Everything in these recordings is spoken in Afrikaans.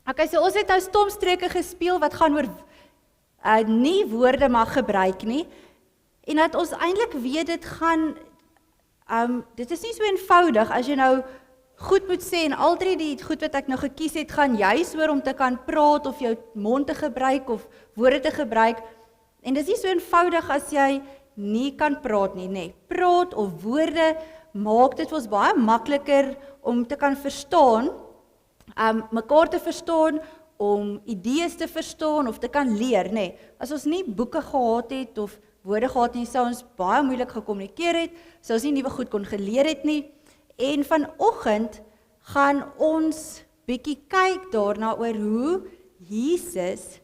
Okay, so ons het nou stomstreke gespeel wat gaan oor nie woorde mag gebruik nie. En dat ons eintlik weet dit gaan dit is nie so eenvoudig as jy nou goed moet sê en al die goed wat ek nou gekies het gaan juis oor om te kan praat of jou mond te gebruik of woorde te gebruik. En dit is nie so eenvoudig as jy nie kan praat nie, nee. Praat of woorde maak dit vir ons baie makliker om te kan verstaan, mekaar te verstaan, om idees te verstaan of te kan leer, nee. As ons nie boeke gehad het of woorde gehad nie, sou ons baie moeilik gekommunikeer het, sou ons nie nuwe goed kon geleer het nie. En vanoggend gaan ons bietjie kyk daarna oor hoe Jesus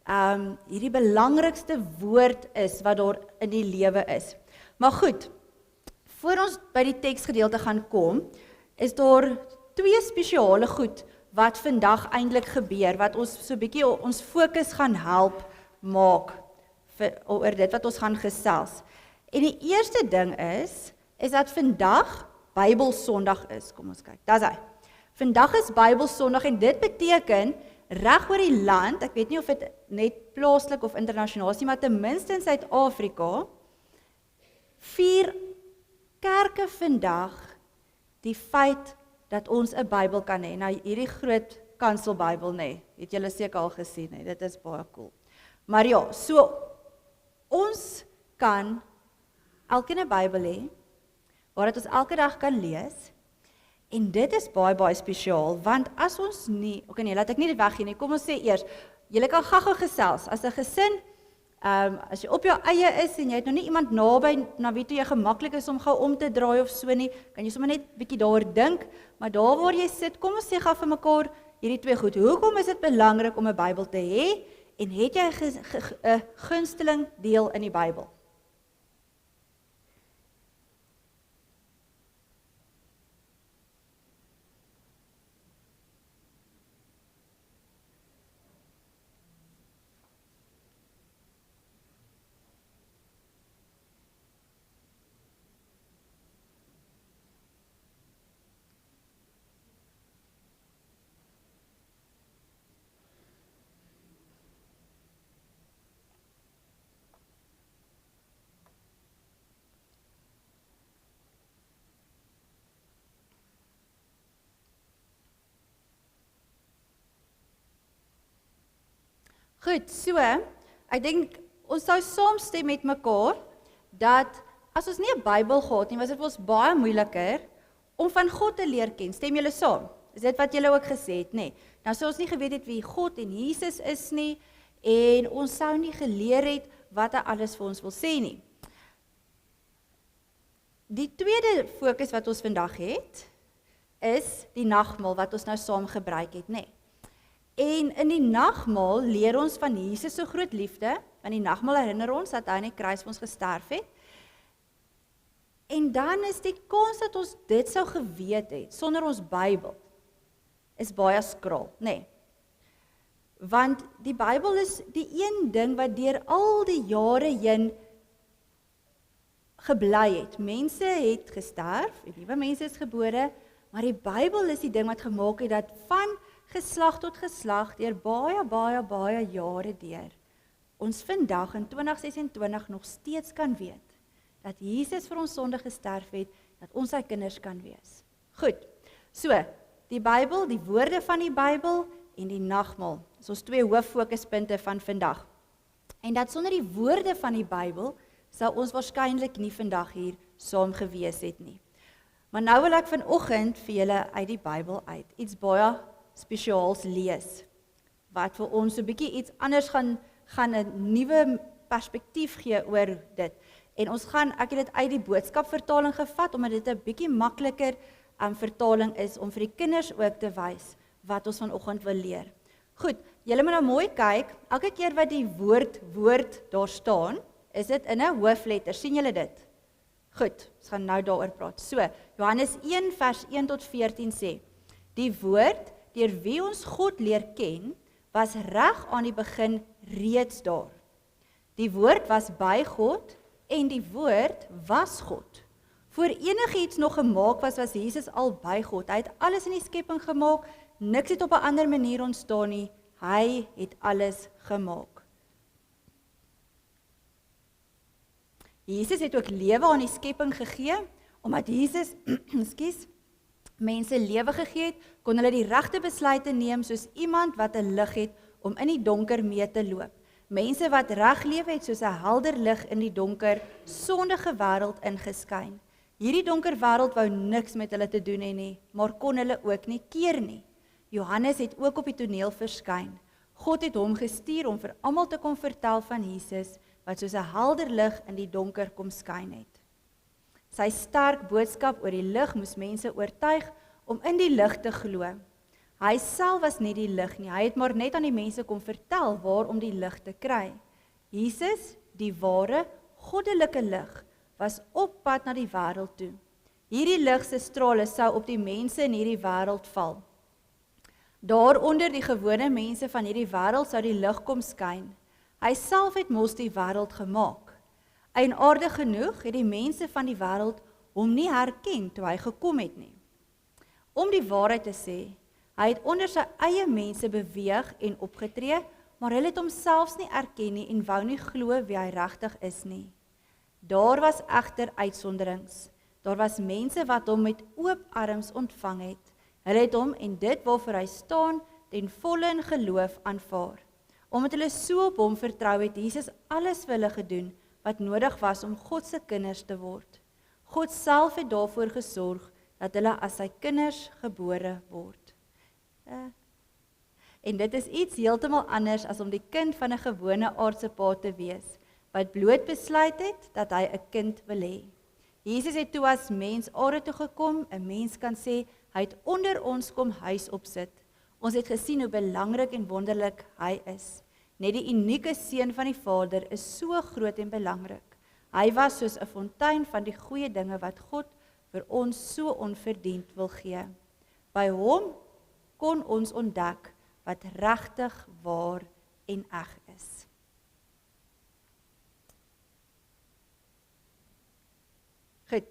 hierdie belangrikste woord is wat daar in die lewe is. Maar goed, voor ons by die teksgedeelte gaan kom, is daar twee spesiale goed wat vandag eintlik gebeur, wat ons so bietjie ons fokus gaan help maak oor dit wat ons gaan gesels. En die eerste ding is dat vandag Bybelsondag is. Kom ons kyk, daar's hy. Vandag is Bybelsondag en dit beteken reg oor die land, ek weet nie of dit net plaaslik of internasionaal is nie, maar ten minste in Suid-Afrika, vier kerke vandag die feit dat ons 'n Bybel kan hê. Nou hierdie groot kanselbybel nê, het julle seker al gesien hè, dit is baie cool. Maar ja, so ons kan elkeen 'n Bybel hê, waar ons elke dag kan lees, en dit is baie spesiaal, want as ons nie, nee, laat ek nie dit weggee nie, kom ons sê eers, julle kan gaga gesels, as 'n gesin, as jy op jou eie is, en jy het nog nie iemand naby, na wie toe jy gemaklik is om gou om te draai of so nie, kan jy sommer net bietjie daar dink, maar daar waar jy sit, kom ons sê gou vir mekaar, hierdie twee goed, hoekom is dit belangrik om 'n Bybel te hê, en het jy 'n gunsteling deel in die Bybel? Goed, so, ek dink ons sou saamstem met mekaar dat as ons nie 'n Bybel gehad nie, was dit vir ons baie moeiliker om van God te leer ken. Stem julle saam? Is dit wat julle ook gesê het, nê? Nou sou ons nie geweet het wie God en Jesus is nie en ons sou nie geleer het wat hy alles vir ons wil sê nie. Die tweede fokus wat ons vandag het, is die nagmaal wat ons nou saam gebruik het, nê? En in die nagmaal leer ons van Jesus se groot liefde, want die nagmaal herinner ons dat hy aan die kruis vir ons gesterf het. En dan is die kans dat ons dit sou geweet het, sonder ons Bybel, is baie skraal, nê? Want die Bybel is die een ding wat deur al die jare heen gebly het. Mense het gesterf, en nuwe mense is gebore, maar die Bybel is die ding wat gemaak het dat van geslag tot geslag, deur baie jare deur, ons vandag in 2026 nog steeds kan weet, dat Jesus vir ons sonde gesterf het, dat ons sy kinders kan wees. Goed, so, die Bybel, die woorde van die Bybel en die nagmaal, is ons twee hooffokuspunte van vandag. En dat sonder die woorde van die Bybel, sou ons waarskynlik nie vandag hier saam gewees het nie. Maar nou wil ek vanoggend vir julle uit die Bybel uit, iets baie spesiaals lees, wat vir ons so 'n bietjie iets anders gaan 'n nuwe perspektief gee oor dit. En ons gaan, ek het dit uit die boodskapvertaling gevat, omdat dit 'n bietjie makliker vertaling is, om vir die kinders ook te wys, wat ons vanoggend wil leer. Goed, julle moet nou mooi kyk, elke keer wat die woord daar staan, is dit in 'n hoofletter, sien julle dit? Goed, ons gaan nou daaroor praat. So, Johannes 1 vers 1 tot 14 sê, die woord, deur wie ons God leer ken, was reg aan die begin reeds daar. Die woord was by God, en die woord was God. Voor enigiets nog gemaak was Jesus al by God. Hy het alles in die skepping gemaak, niks het op 'n ander manier ontstaan nie, hy het alles gemaak. Jesus het ook lewe aan die skepping gegee, omdat Jesus, ekskuus, mense lewe gegee het, kon hulle die regte besluite neem soos iemand wat 'n lig het om in die donker mee te loop. Mense wat reg lewe het soos 'n helder lig in die donker, sondige wêreld ingeskyn. Hierdie donker wêreld wou niks met hulle te doen hê nie, maar kon hulle ook nie keer nie. Johannes het ook op die toneel verskyn. God het hom gestuur om vir almal te kom vertel van Jesus, wat soos 'n helder lig in die donker kom skyn het. Sy sterk boodskap oor die lig moes mense oortuig om in die lig te glo. Hy self was nie die lig nie, hy het maar net aan die mense kom vertel waar om die lig te kry. Jesus, die ware, goddelike lig, was op pad na die wêreld toe. Hierdie lig se strale sou op die mense in hierdie wêreld val. Daaronder die gewone mense van hierdie wêreld sou die lig kom skyn. Hy self het mos die wêreld gemaak. Eienaardig genoeg het die mense van die wêreld hom nie herken toe hy gekom het nie. Om die waarheid te sê, hy het onder sy eie mense beweeg en opgetree, maar hulle het hom selfs nie erken nie en wou nie glo wie hy regtig is nie. Daar was egter uitsonderings. Daar was mense wat hom met oop arms ontvang het. Hulle het hom en dit waarvoor hy staan, ten volle in geloof aanvaar. Omdat hulle so op hom vertrou het, Jesus alles vir hulle gedoen wat nodig was om God se kinders te word. God self het daarvoor gesorg dat hulle as sy kinders gebore word. En dit is iets heeltemal anders as om die kind van 'n gewone aardse pa te wees, wat bloot besluit het dat hy 'n kind wil hê. Jesus het toe as mens aarde toe gekom, 'n mens kan sê, hy het onder ons kom huis opsit. Ons het gesien hoe belangrik en wonderlik hy is. Net die unieke seun van die Vader is so groot en belangrik. Hy was soos 'n fontein van die goeie dinge wat God vir ons so onverdiend wil gee. By hom kon ons ontdek wat regtig waar en eg is. Goed.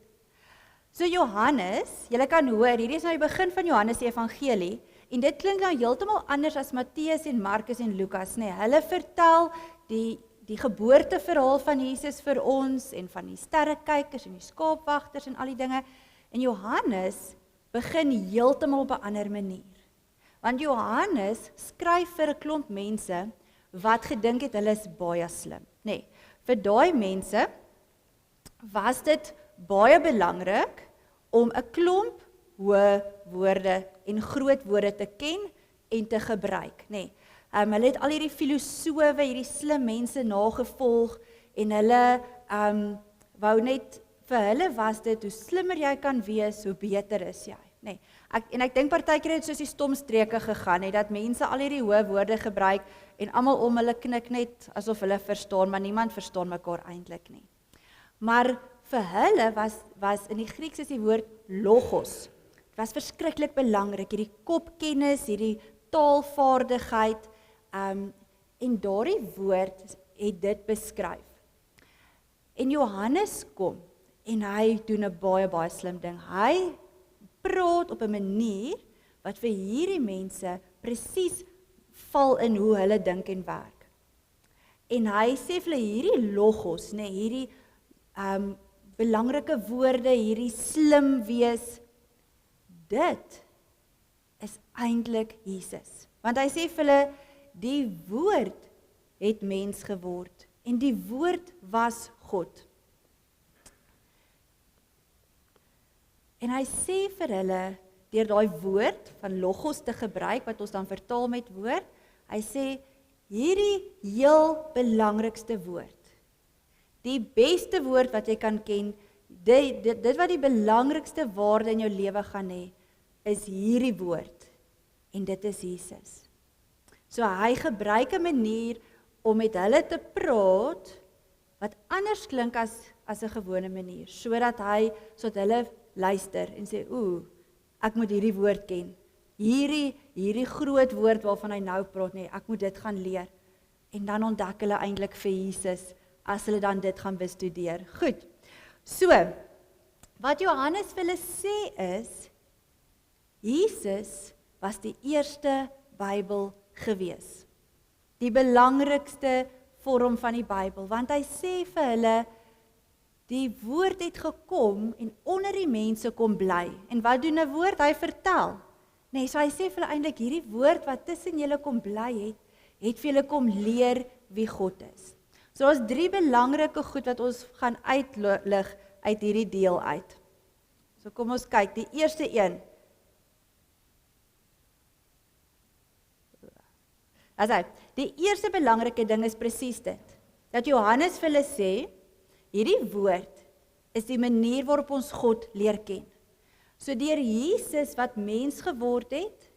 So Johannes, julle kan hoor, hierdie is nou die begin van Johannes se evangelie, en dit klink nou heeltemal anders as Matteus en Markus en Lukas, nee. Hulle vertel die geboorteverhaal van Jesus vir ons, en van die sterrekykers en die skaapwagters en al die dinge, en Johannes begin heeltemal op 'n ander manier. Want Johannes skryf vir 'n klomp mense wat gedink het hulle is baie slim. Nee, vir daai mense was dit baie belangrik om 'n klomp hoë woorde en groot woorde te ken en te gebruik. Nee, hulle het al hierdie filosowe, hierdie slim mense nagevolg en hulle wou net, vir hulle was dit, hoe slimmer jy kan wees, hoe beter is jy. Nee, ek dink partykeer het soos die stomstreke gegaan, dat mense al hierdie hoë woorde gebruik en almal om hulle knik net asof hulle verstaan, maar niemand verstaan mekaar eintlik nie. Maar vir hulle was in die Grieks is die woord logos. Dit was verskriklik belangrik, hierdie kopkennis, hierdie taalvaardigheid, en daardie woord het dit beskryf. En Johannes kom, en hy doen 'n baie slim ding. Hy praat op 'n manier wat vir hierdie mense presies val in hoe hulle dink en werk. En hy sê vir hulle hierdie logos, hierdie belangrike woorde, hierdie slim wees, dit is eintlik Jesus. Want hy sê vir hulle, die woord het mens geword en die woord was God. En hy sê vir hulle, deur daai woord van logos te gebruik, wat ons dan vertaal met woord, hy sê, hierdie heel belangrikste woord, die beste woord wat jy kan ken, dit wat die belangrikste waarde in jou lewe gaan hê, is hierdie woord, en dit is Jesus. So hy gebruik 'n manier om met hulle te praat, wat anders klink as 'n gewone manier, sodat hulle luister en sê, ek moet hierdie woord ken, hierdie groot woord waarvan hy nou praat, ek moet dit gaan leer, en dan ontdek hulle eintlik vir Jesus, as hulle dan dit gaan bestudeer. Goed, so, wat Johannes vir hulle sê is, Jesus was die eerste Bybel gewees. Die belangrikste vorm van die Bybel, want hy sê vir hulle, die woord het gekom en onder die mense kom bly. En wat doen 'n woord? Hy vertel. Nee, so hy sê vir hulle eintlik, hierdie woord wat tussen julle kom bly het vir julle kom leer wie God is. So daar's 3 belangrike goed wat ons gaan uitlig uit hierdie deel uit. So kom ons kyk, die eerste een. Die eerste belangrike ding is presies dit, dat Johannes vir hulle sê, hierdie woord is die manier waarop ons God leer ken. So deur Jesus wat mens geword het,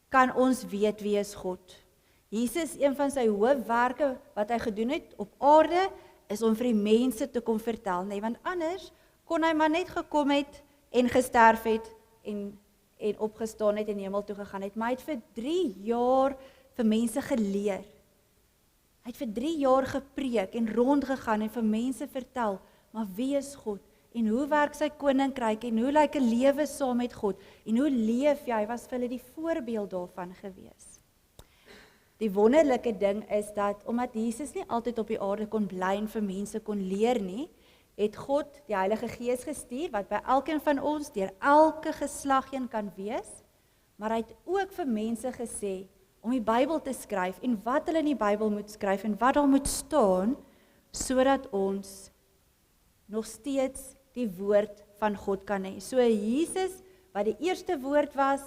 kan ons weet wie is God. Jesus, een van sy hoofwerke wat hy gedoen het op aarde, is om vir die mense te kom vertel, nee, want anders kon hy maar net gekom het en gesterf het en opgestaan het en hemel toe gegaan het, maar hy het vir 3 jaar vir mense geleer. Hy het vir 3 jaar gepreek en rondgegaan en vir mense vertel, maar wie is God? En hoe werk sy koninkryk? En hoe lyk 'n lewe saam met God? En hoe leef jy? Hy was vir hulle die voorbeeld daarvan gewees. Die wonderlike ding is dat, omdat Jesus nie altyd op die aarde kon bly en vir mense kon leer nie, het God die Heilige Gees gestuur, wat by elkeen van ons, deur elke geslag heen kan wees, maar hy het ook vir mense gesê, om die Bybel te skryf, en wat hulle in die Bybel moet skryf, en wat daar moet staan, sodat ons nog steeds die woord van God kan hê. So Jesus, wat die eerste woord was,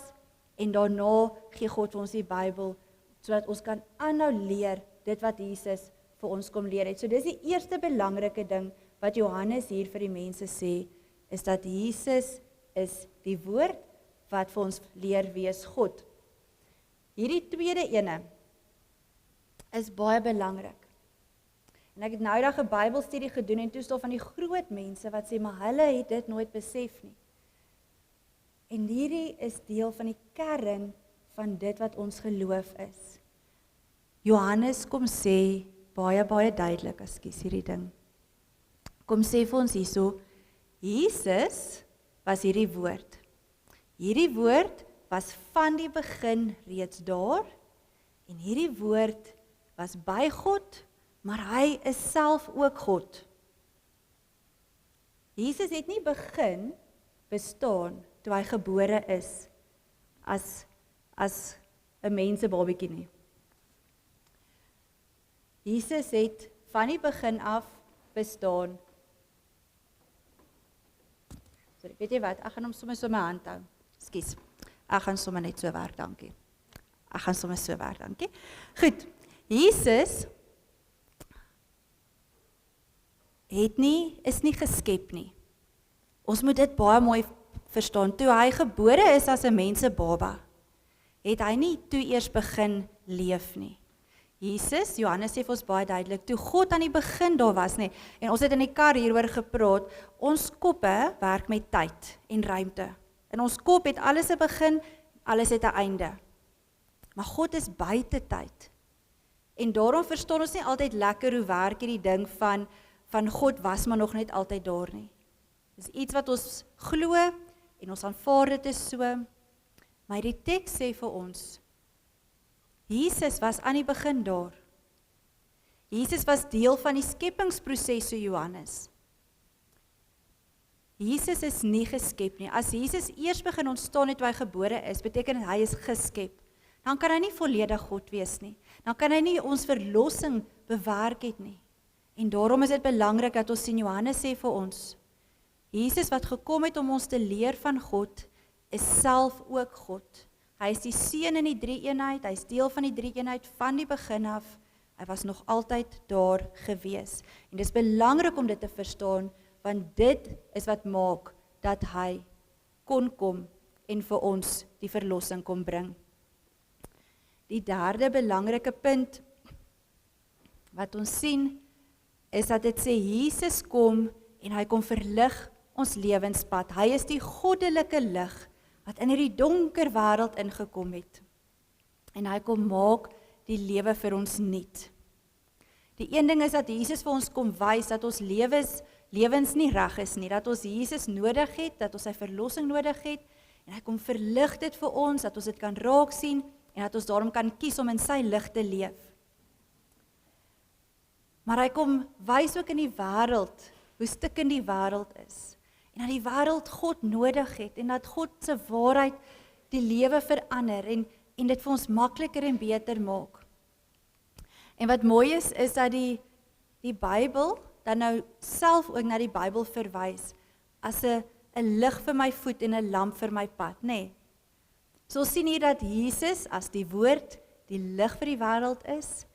en daarna gee God vir ons die Bybel, sodat ons kan aanhou leer, dit wat Jesus vir ons kom leer het. So dis die eerste belangrike ding, wat Johannes hier vir die mense sê, is dat Jesus is die woord, wat vir ons leer wie is God. Hierdie tweede ene is baie belangrik. En ek het nou dag 'n Bybelstudie gedoen en toe staan van die groot mense wat sê, maar hulle het dit nooit besef nie. En hierdie is deel van die kern van dit wat ons geloof is. Johannes kom sê, baie duidelik, ekskuus hierdie ding. Kom sê vir ons hierso, Jesus was hierdie woord. Hierdie woord was van die begin reeds daar, en hierdie woord was by God, maar hy is self ook God. Jesus het nie begin bestaan toe hy gebore is as 'n mensebabietjie nie. Jesus het van die begin af bestaan. Sorry, weet jy wat, ek gaan hom sommer so my hand hou. Ekskuus. Ek gaan sommer net so werk, dankie. Goed, Jesus is nie geskep nie. Ons moet dit baie mooi verstaan. Toe hy gebore is as 'n mensebaba, het hy nie toe eers begin leef nie. Jesus, Johannes sê vir ons baie duidelik, toe God aan die begin daar was nie, en ons het in die kar hieroor gepraat, ons koppe werk met tyd en ruimte. In ons kop het alles 'n begin, alles het 'n einde. Maar God is buite tyd. En daarom verstaan ons nie altyd lekker hoe werk hierdie ding van God was maar nog net altyd daar nie. Dis iets wat ons glo en ons aanvaar dit is so. Maar die teks sê vir ons, Jesus was aan die begin daar. Jesus was deel van die skepingsproses, so Johannes. Jesus is nie geskep nie. As Jesus eers begin ontstaan het toe hy gebore is, beteken dit hy is geskep. Dan kan hy nie volledig God wees nie. Dan kan hy nie ons verlossing bewerk het nie. En daarom is dit belangrik dat ons sien, Johannes sê vir ons, Jesus wat gekom het om ons te leer van God, is self ook God. Hy is die seun in die drie-eenheid, hy is deel van die drie-eenheid van die begin af. Hy was nog altyd daar gewees. En dit is belangrik om dit te verstaan, want dit is wat maak dat hy kon kom en vir ons die verlossing kom bring. Die derde belangrike punt wat ons sien, is dat dit sê Jesus kom en hy kom verlig ons lewenspad. Hy is die goddelike lig wat in hierdie donker wêreld ingekom het. En hy kom maak die lewe vir ons nuut. Die een ding is dat Jesus vir ons kom wys dat ons lewens nie reg is nie, dat ons Jesus nodig het, dat ons sy verlossing nodig het, En hy kom verlig dit vir ons, dat ons dit kan raak sien, en dat ons daarom kan kies om in sy lig te leef. Maar hy kom wys ook in die wêreld, hoe stikkend die wêreld is. En dat die wêreld God nodig het, en dat God se waarheid die lewe verander, en dit vir ons makliker en beter maak. En wat mooi is dat die Bybel, dan nou self ook na die Bybel verwys, as 'n lig vir my voet en 'n lamp vir my pad, nê? Nee. So ons sien hier dat Jesus as die woord, die lig vir die wêreld is,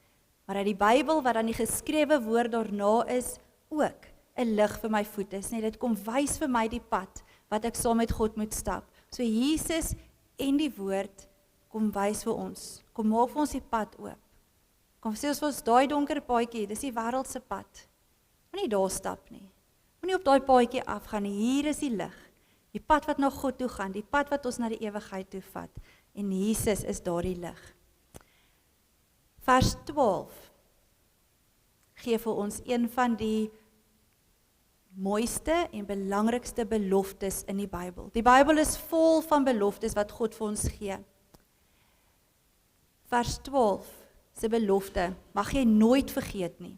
maar dat die Bybel, wat dan die geskrewe woord daarna is, ook 'n lig vir my voet is, nê? Dit kom wys vir my die pad, wat ek saam met God moet stap. So Jesus en die woord, kom wys vir ons, kom maak vir ons die pad oop. Kom sê ons vir ons, daai donker paadjie, dis die wêreld se pad. Moenie daar stap nie. Moenie op daai paadjie afgaan nie. Hier is die lig. Die pad wat na God toe gaan, die pad wat ons na die ewigheid toe vat. En Jesus is daardie lig. Vers 12 gee vir ons een van die mooiste en belangrikste beloftes in die Bybel. Die Bybel is vol van beloftes wat God vir ons gee. Vers 12 se belofte mag jy nooit vergeet nie.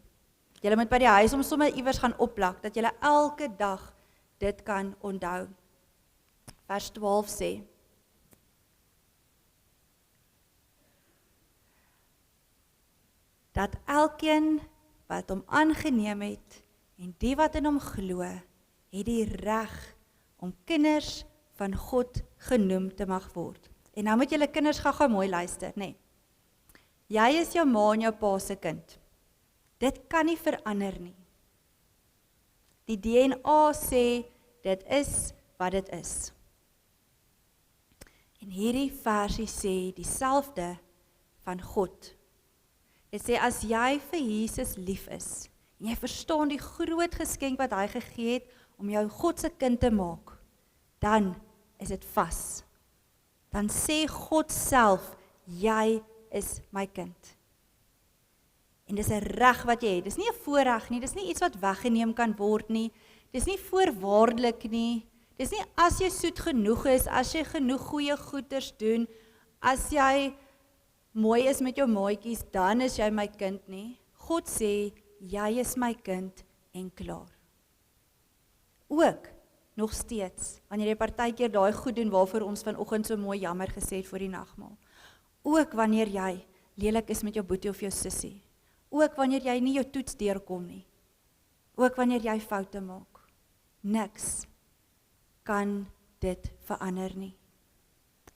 Jy moet by die huis om sommer iewers gaan opplak, dat jy elke dag dit kan onthou. Vers 12 sê, dat elkeen wat hom aangeneem het, en die wat in hom glo, het die reg om kinders van God genoem te mag word. En nou moet julle kinders gou mooi luister, nê? Jy is jou ma en jou pa se kind. Dit kan nie verander nie. Die DNA sê, dit is wat dit is. En hierdie versie sê dieselfde van God. Dit sê, as jy vir Jesus lief is, en jy verstaan die groot geskenk wat hy gegee het, om jou God se kind te maak, dan is dit vas. Dan sê God self, jy is my kind. En dis 'n reg wat jy het. Dis nie 'n voorreg nie, dis nie iets wat weggeneem kan word nie. Dis nie voorwaardelik nie. Dis nie as jy soet genoeg is, as jy genoeg goeie goeders doen, as jy mooi is met jou maatjies, dan is jy my kind nie. God sê, jy is my kind en klaar. Ook nog steeds, wanneer jy partykeer daai goed doen waarvoor ons vanoggend so mooi jammer gesê het voor die nagmaal. Ook wanneer jy lelik is met jou boetie of jou sussie. Ook wanneer jy nie jou toets deurkom nie. Ook wanneer jy foute maak. Niks kan dit verander nie.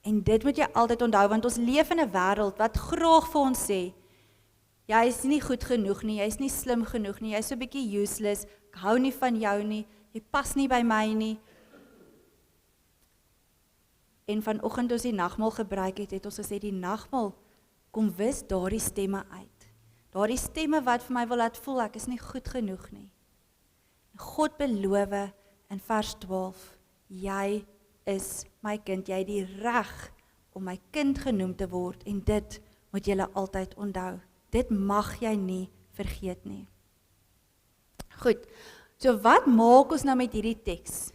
En dit moet jy altyd onthou, want ons leef in 'n wêreld wat graag vir ons sê, jy is nie goed genoeg nie, jy is nie slim genoeg nie, jy is so 'n bietjie useless, ek hou nie van jou nie, jy pas nie by my nie. En vanoggend ons die nagmaal gebruik het ons gesê die nagmaal kom wis daardie stemme uit. Daardie stemme wat vir my wil laat voel ek is nie goed genoeg nie. En God beloof in vers 12, jy is my kind, jy het die reg om my kind genoem te word en dit moet jy altyd onthou. Dit mag jy nie vergeet nie. Goed, so wat maak ons nou met hierdie teks?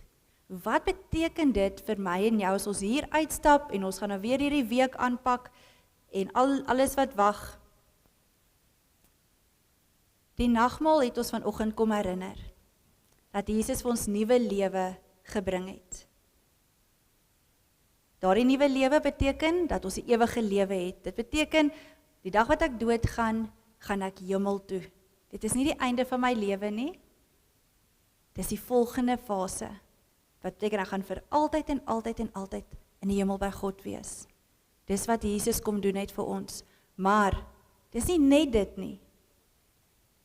Wat beteken dit vir my en jou as ons hier uitstap en ons gaan nou weer hierdie week aanpak en alles wat wag? Die nagmaal het ons vanoggend kom herinner dat Jesus vir ons nuwe lewe gebring het. Daardie nuwe lewe beteken dat ons 'n ewige lewe het. Dit beteken die dag wat ek doodgaan, gaan ek hemel toe. Dit is nie die einde van my lewe nie. Dis die volgende fase. Wat beteken ek gaan vir altyd en altyd en altyd in die hemel by God wees. Dis wat Jesus kom doen het vir ons. Maar dis nie net dit nie.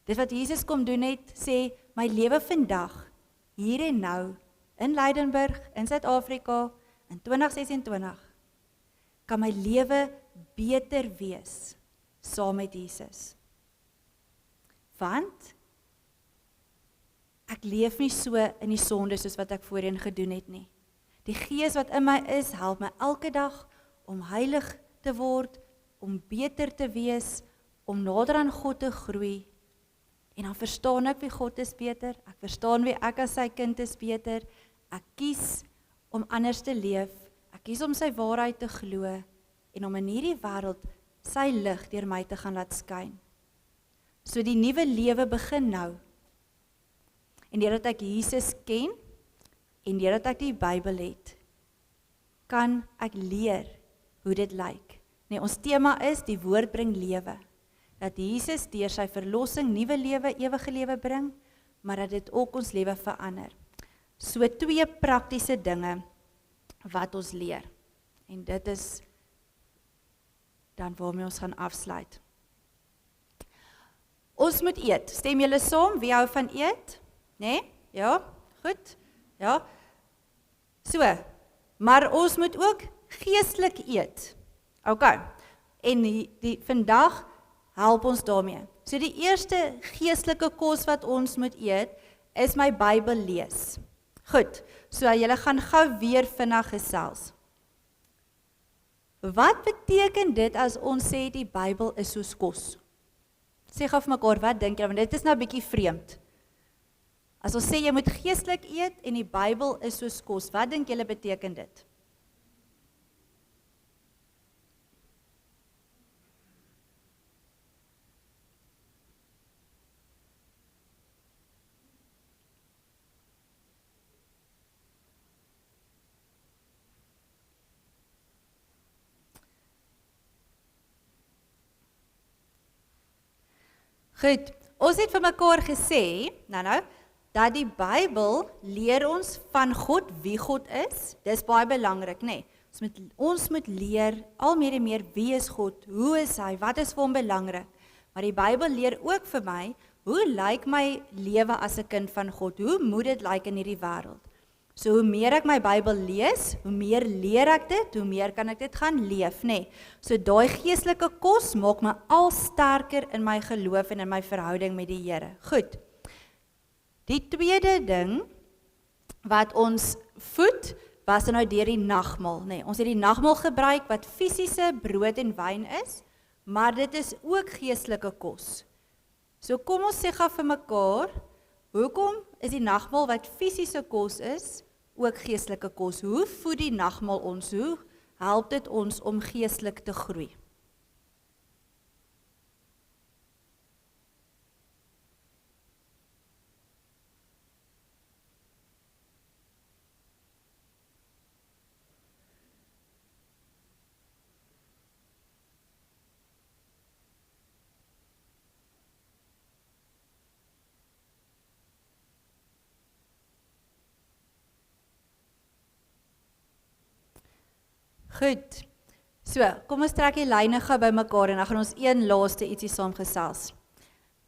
Dis wat Jesus kom doen het, sê my lewe vandag, hier en nou, in Leidenburg, in Suid-Afrika, in 2026, kan my lewe beter wees saam met Jesus. Want ek leef nie so in die sonde soos wat ek voorheen gedoen het nie. Die Gees wat in my is, help my elke dag om heilig te word, om beter te wees, om nader aan God te groei. En dan verstaan ek wie God is beter, ek verstaan wie ek as sy kind is beter, ek kies om anders te leef, ek Ek kies om sy waarheid te glo en om in hierdie wêreld sy lig deur my te gaan laat skyn. So die nuwe lewe begin nou. En deurdat ek Jesus ken en deurdat ek die Bybel het, kan ek leer hoe dit lyk. Nee, ons tema is die woord bring lewe. Dat Jesus deur sy verlossing nuwe lewe, ewige lewe bring, maar dat dit ook ons lewe verander. So 2 praktiese dinge wat ons leer. En dit is dan waarmee ons gaan afsluit. Ons moet eet. Stem julle saam? Wie hou van eet? Nee? Ja? Goed? Ja? So, maar ons moet ook geestelik eet. OK. En vandag help ons daarmee. So die eerste geestelike kos wat ons moet eet, is my Bybel lees. Goed, so julle gaan gou weer vinnig gesels. Wat beteken dit as ons sê die Bybel is soos kos? Sê gou vir mekaar, wat dink julle? Want dit is nou 'n bietjie vreemd. As ons sê jy moet geestelik eet en die Bybel is soos kos, wat dink julle beteken dit? Goed, ons het vir mekaar gesê, dat die Bybel leer ons van God, wie God is. Dis baie belangrik, nee. Ons moet leer al meer en meer wie is God, hoe is hy, wat is vir hom belangrik. Maar die Bybel leer ook vir my, hoe lyk my lewe as 'n kind van God? Hoe moet dit lyk in hierdie wêreld? So hoe meer ek my Bybel lees, hoe meer leer ek dit, hoe meer kan ek dit gaan leef, nê? So daai geestelike kos maak my al sterker in my geloof en in my verhouding met die Here. Goed. Die tweede ding wat ons voed, was nou deur die nagmaal, nê? Ons het die nagmaal gebruik wat fisiese brood en wyn is, maar dit is ook geestelike kos. So kom ons sê gou vir mekaar, hoekom is die nagmaal wat fisiese kos is, ook geestelike kos? Hoe voed die nagmaal ons? Hoe help dit ons om geestelik te groei? Goed, so, kom ons trek die lyne gou by mekaar en dan gaan ons een laaste ietsie saam gesels.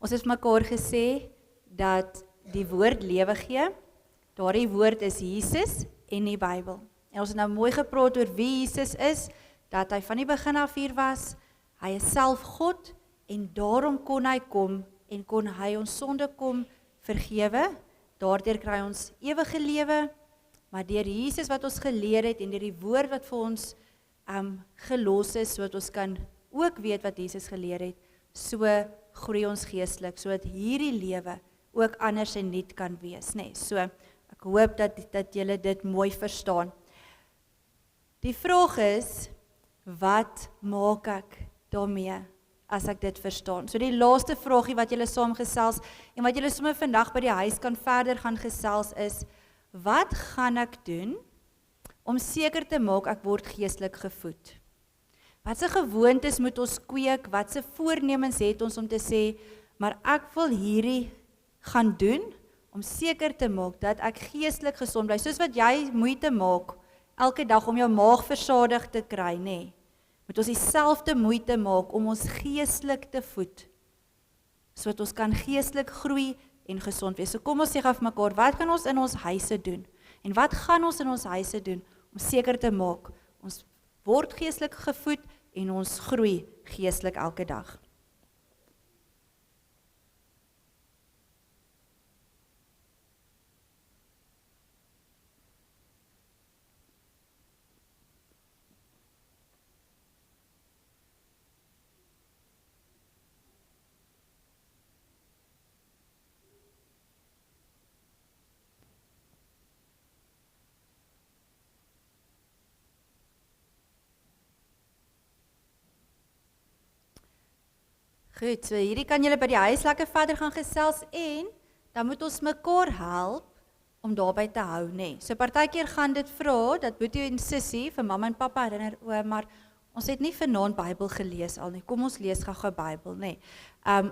Ons het vir mekaar gesê dat die woord lewe gee, daardie woord is Jesus en die Bybel. En ons het nou mooi gepraat oor wie Jesus is, dat hy van die begin af hier was, hy is self God en daarom kon hy kom en kon hy ons sonde kom vergewe, daardeur kry ons ewige lewe, maar deur Jesus wat ons geleer het en deur die woord wat vir ons gelos is, sodat ons kan ook weet wat Jesus geleer het, so groei ons geestelik, sodat hierdie lewe ook anders en nuut kan wees, nê? So, ek hoop dat julle dit mooi verstaan. Die vraag is, wat maak ek daarmee as ek dit verstaan? So die laaste vraagie wat julle saam gesels en wat julle sommer vandag by die huis kan verder gaan gesels is, wat gaan ek doen om seker te maak ek word geestelik gevoed? Watse gewoontes moet ons kweek? Watse voornemens het ons om te sê, maar ek wil hierdie gaan doen om seker te maak dat ek geestelik gesond bly, soos wat jy moeite maak elke dag om jou maag versadig te kry, nê? Moet ons dieselfde moeite maak om ons geestelik te voed, sodat ons kan geestelik groei en gesond wees. So kom ons sê gou vir mekaar, wat kan ons in ons huise doen? En wat gaan ons in ons huise doen om seker te maak ons word geestelik gevoed en ons groei geestelik elke dag? Goed, so hierdie kan julle by die huis lekker verder gaan gesels en dan moet ons mekaar help om daarby te hou, nê. So partykeer gaan dit vra dat Boetie en Sissie vir mamma en pappa herinner, maar ons het nie vanaand Bybel gelees al nie. Kom ons lees gou-gou Bybel, nê.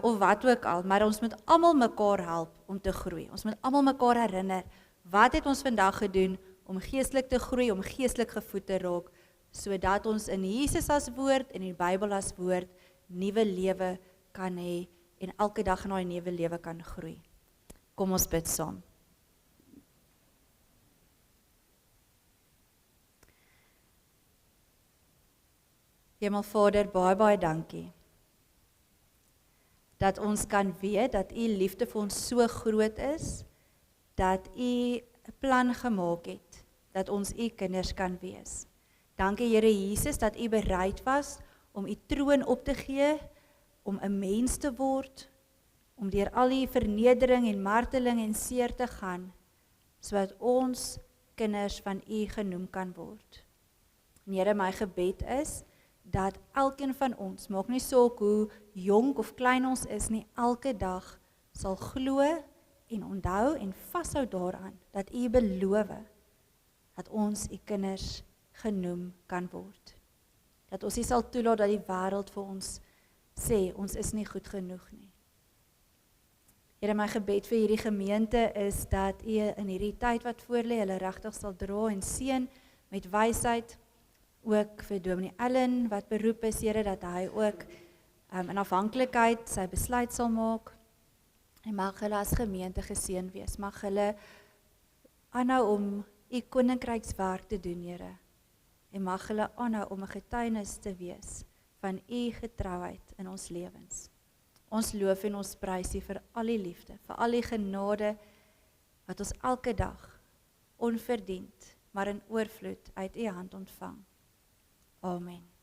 Of wat ook al, maar ons moet almal mekaar help om te groei. Ons moet almal mekaar herinner, wat het ons vandag gedoen om geestelik te groei, om geestelik gevoed te raak, sodat ons in Jesus as woord en in die Bybel as woord nuwe lewe kan hê en elke dag in daai nuwe lewe kan groei. Kom ons bid saam. Hemelvader, baie dankie dat ons kan weet dat U liefde vir ons so groot is, dat U 'n plan gemaak het, dat ons U kinders kan wees. Dankie Here Jesus dat U bereid was om U troon op te gee, om 'n mens te word, om deur al die vernedering en marteling en seer te gaan, sodat ons kinders van U genoem kan word. En Here, my gebed is, dat elkeen van ons, maak nie saak hoe jonk of klein ons is nie, elke dag sal glo en onthou en vashou daaraan, dat U beloof, dat ons U kinders genoem kan word. Dat ons nie sal toelaat dat die wêreld vir ons sê, ons is nie goed genoeg nie. Here, my gebed vir hierdie gemeente is, dat U in hierdie tyd wat voorlê, hulle regtig sal dra en seën met wysheid, ook vir Dominee Allen, wat beroep is, Here, dat hy ook in afhanklikheid sy besluit sal maak, en mag hulle as gemeente geseën wees, mag hulle aanhou om U koninkrykswerk te doen, Here, en mag hulle aanhou om 'n getuienis te wees van U getrouheid in ons lewens. Ons loof en ons prys U vir al die liefde, vir al die genade, wat ons elke dag onverdiend, maar in oorvloed uit U hand ontvang. Amen.